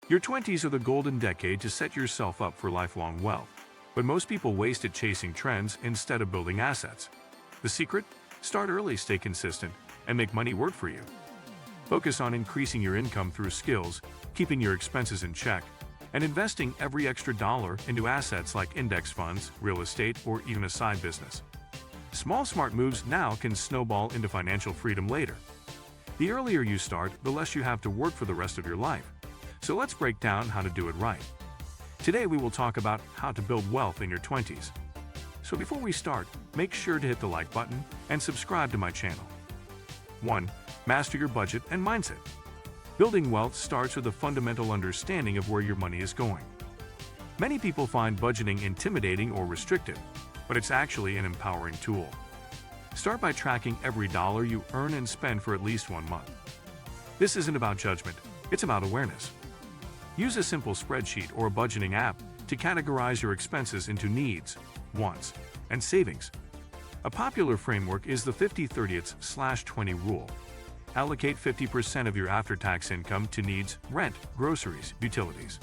Your 20s are the golden decade to set yourself up for lifelong wealth, but most people waste it chasing trends instead of building assets. The secret? Start early, stay consistent, and make money work for you. Focus on increasing your income through skills, keeping your expenses in check, and investing every extra dollar into assets like index funds, real estate, or even a side business. Small smart moves now can snowball into financial freedom later. The earlier you start, the less you have to work for the rest of your life. So let's break down how to do it right. Today we will talk about how to build wealth in your 20s. So before we start, make sure to hit the like button and subscribe to my channel. 1. Master your budget and mindset. Building wealth starts with a fundamental understanding of where your money is going. Many people find budgeting intimidating or restrictive, but it's actually an empowering tool. Start by tracking every dollar you earn and spend for at least 1 month. This isn't about judgment, it's about awareness. Use a simple spreadsheet or a budgeting app to categorize your expenses into needs, wants, and savings. A popular framework is the 50-30/20 rule. Allocate 50% of your after-tax income to needs, rent, groceries, utilities.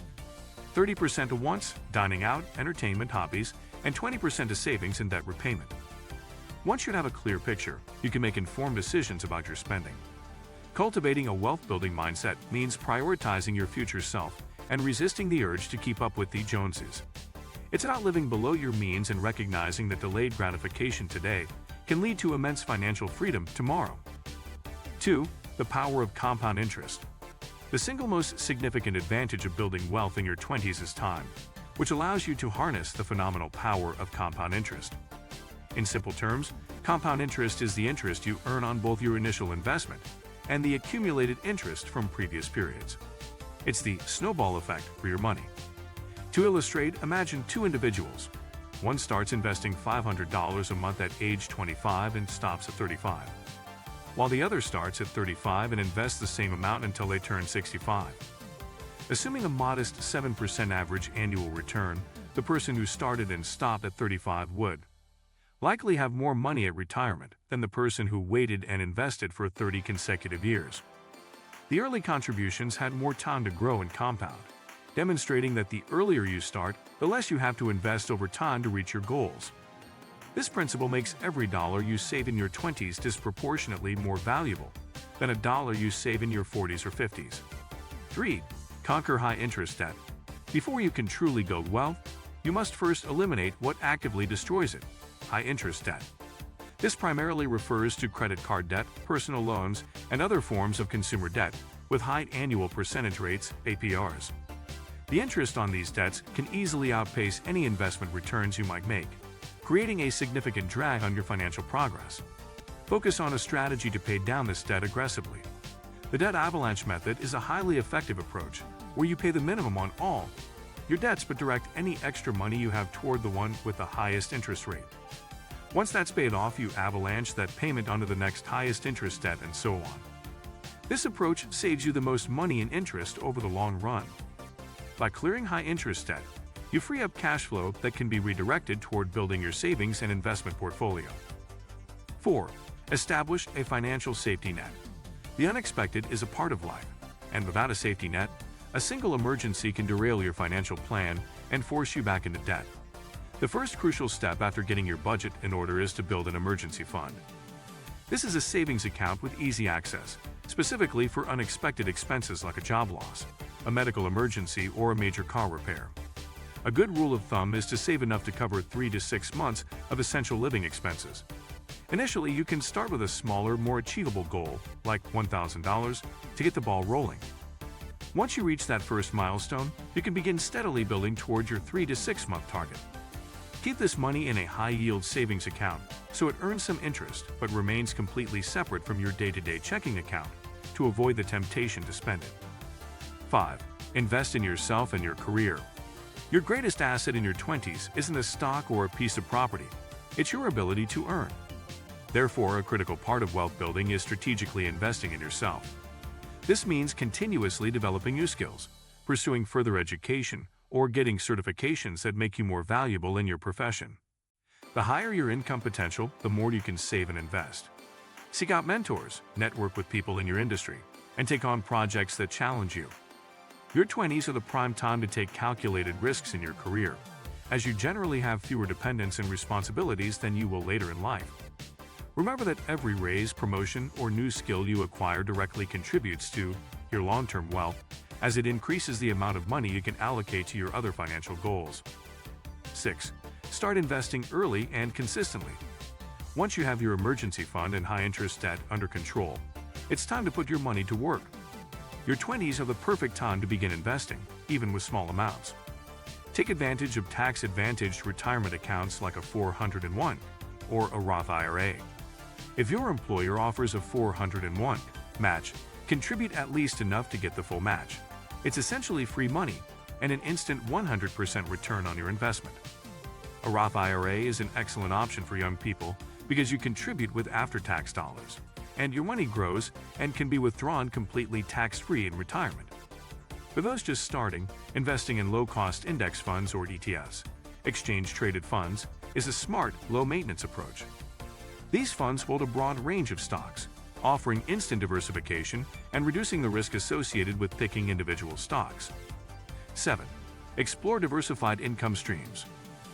30% to wants, dining out, entertainment, hobbies, and 20% to savings and debt repayment. Once you have a clear picture, you can make informed decisions about your spending. Cultivating a wealth-building mindset means prioritizing your future self and resisting the urge to keep up with the Joneses. It's about living below your means and recognizing that delayed gratification today can lead to immense financial freedom tomorrow. 2. The power of compound interest. The single most significant advantage of building wealth in your 20s is time, which allows you to harness the phenomenal power of compound interest. In simple terms, compound interest is the interest you earn on both your initial investment and the accumulated interest from previous periods. It's the snowball effect for your money. To illustrate, imagine 2 individuals. One starts investing $500 a month at age 25 and stops at 35, while the other starts at 35 and invests the same amount until they turn 65. Assuming a modest 7% average annual return, the person who started and stopped at 35 would likely have more money at retirement than the person who waited and invested for 30 consecutive years. The early contributions had more time to grow and compound, demonstrating that the earlier you start, the less you have to invest over time to reach your goals. This principle makes every dollar you save in your 20s disproportionately more valuable than a dollar you save in your 40s or 50s. 3. Conquer high-interest debt. Before you can truly build wealth, you must first eliminate what actively destroys it: high-interest debt. This primarily refers to credit card debt, personal loans, and other forms of consumer debt with high annual percentage rates, APRs. The interest on these debts can easily outpace any investment returns you might make, creating a significant drag on your financial progress. Focus on a strategy to pay down this debt aggressively. The debt avalanche method is a highly effective approach where you pay the minimum on all your debts but direct any extra money you have toward the one with the highest interest rate. Once that's paid off, you avalanche that payment onto the next highest interest debt and so on. This approach saves you the most money in interest over the long run. By clearing high-interest debt, you free up cash flow that can be redirected toward building your savings and investment portfolio. 4. Establish a financial safety net. The unexpected is a part of life, and without a safety net, a single emergency can derail your financial plan and force you back into debt. The first crucial step after getting your budget in order is to build an emergency fund. This is a savings account with easy access, specifically for unexpected expenses like a job loss, a medical emergency, or a major car repair. A good rule of thumb is to save enough to cover 3 to 6 months of essential living expenses. Initially, you can start with a smaller, more achievable goal, like $1,000, to get the ball rolling. Once you reach that first milestone, you can begin steadily building towards your 3 to 6 month target. Keep this money in a high-yield savings account so it earns some interest but remains completely separate from your day-to-day checking account to avoid the temptation to spend it. 5. Invest in yourself and your career. Your greatest asset in your 20s isn't a stock or a piece of property. It's your ability to earn. Therefore, a critical part of wealth building is strategically investing in yourself. This means continuously developing new skills, pursuing further education, or getting certifications that make you more valuable in your profession. The higher your income potential, the more you can save and invest. Seek out mentors, network with people in your industry, and take on projects that challenge you. Your 20s are the prime time to take calculated risks in your career, as you generally have fewer dependents and responsibilities than you will later in life. Remember that every raise, promotion, or new skill you acquire directly contributes to your long-term wealth, as it increases the amount of money you can allocate to your other financial goals. 6. Start investing early and consistently. Once you have your emergency fund and high-interest debt under control, it's time to put your money to work. Your 20s are the perfect time to begin investing, even with small amounts. Take advantage of tax-advantaged retirement accounts like a 401 or a Roth IRA. If your employer offers a 401 match, contribute at least enough to get the full match. It's essentially free money and an instant 100% return on your investment. A Roth IRA is an excellent option for young people because you contribute with after-tax dollars, and your money grows and can be withdrawn completely tax-free in retirement. For those just starting, investing in low-cost index funds or ETFs, exchange-traded funds, is a smart, low-maintenance approach. These funds hold a broad range of stocks, offering instant diversification and reducing the risk associated with picking individual stocks. 7. Explore diversified income streams.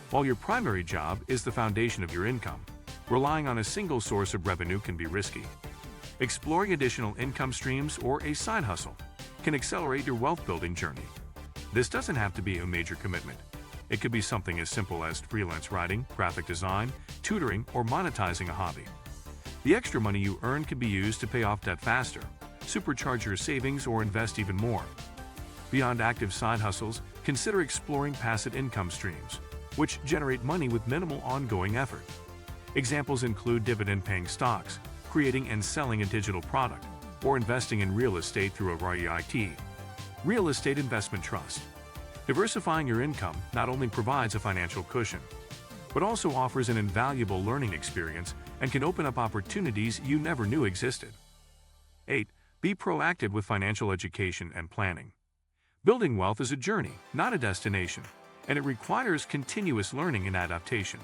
While your primary job is the foundation of your income, relying on a single source of revenue can be risky. Exploring additional income streams or a side hustle can accelerate your wealth-building journey. This doesn't have to be a major commitment. It could be something as simple as freelance writing, graphic design, tutoring, or monetizing a hobby. The extra money you earn can be used to pay off debt faster, supercharge your savings, or invest even more. Beyond active side hustles, consider exploring passive income streams, which generate money with minimal ongoing effort. Examples include dividend-paying stocks, creating and selling a digital product, or investing in real estate through a REIT, real estate investment trust. Diversifying your income not only provides a financial cushion, but also offers an invaluable learning experience and can open up opportunities you never knew existed. 8. Be proactive with financial education and planning. Building wealth is a journey, not a destination, and it requires continuous learning and adaptation.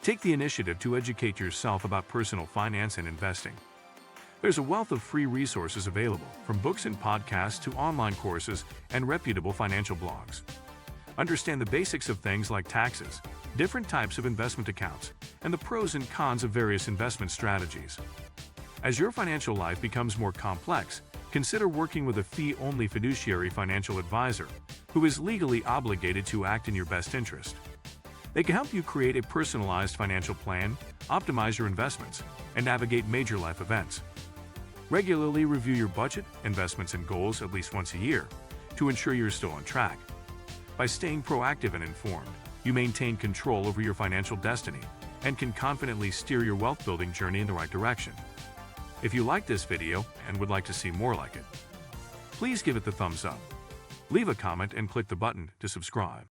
Take the initiative to educate yourself about personal finance and investing. There's a wealth of free resources available, from books and podcasts to online courses and reputable financial blogs. Understand the basics of things like taxes, different types of investment accounts, and the pros and cons of various investment strategies. As your financial life becomes more complex, consider working with a fee-only fiduciary financial advisor who is legally obligated to act in your best interest. They can help you create a personalized financial plan, optimize your investments, and navigate major life events. Regularly review your budget, investments, and goals at least once a year to ensure you're still on track. By staying proactive and informed, you maintain control over your financial destiny and can confidently steer your wealth-building journey in the right direction. If you like this video and would like to see more like it, please give it the thumbs up. Leave a comment and click the button to subscribe.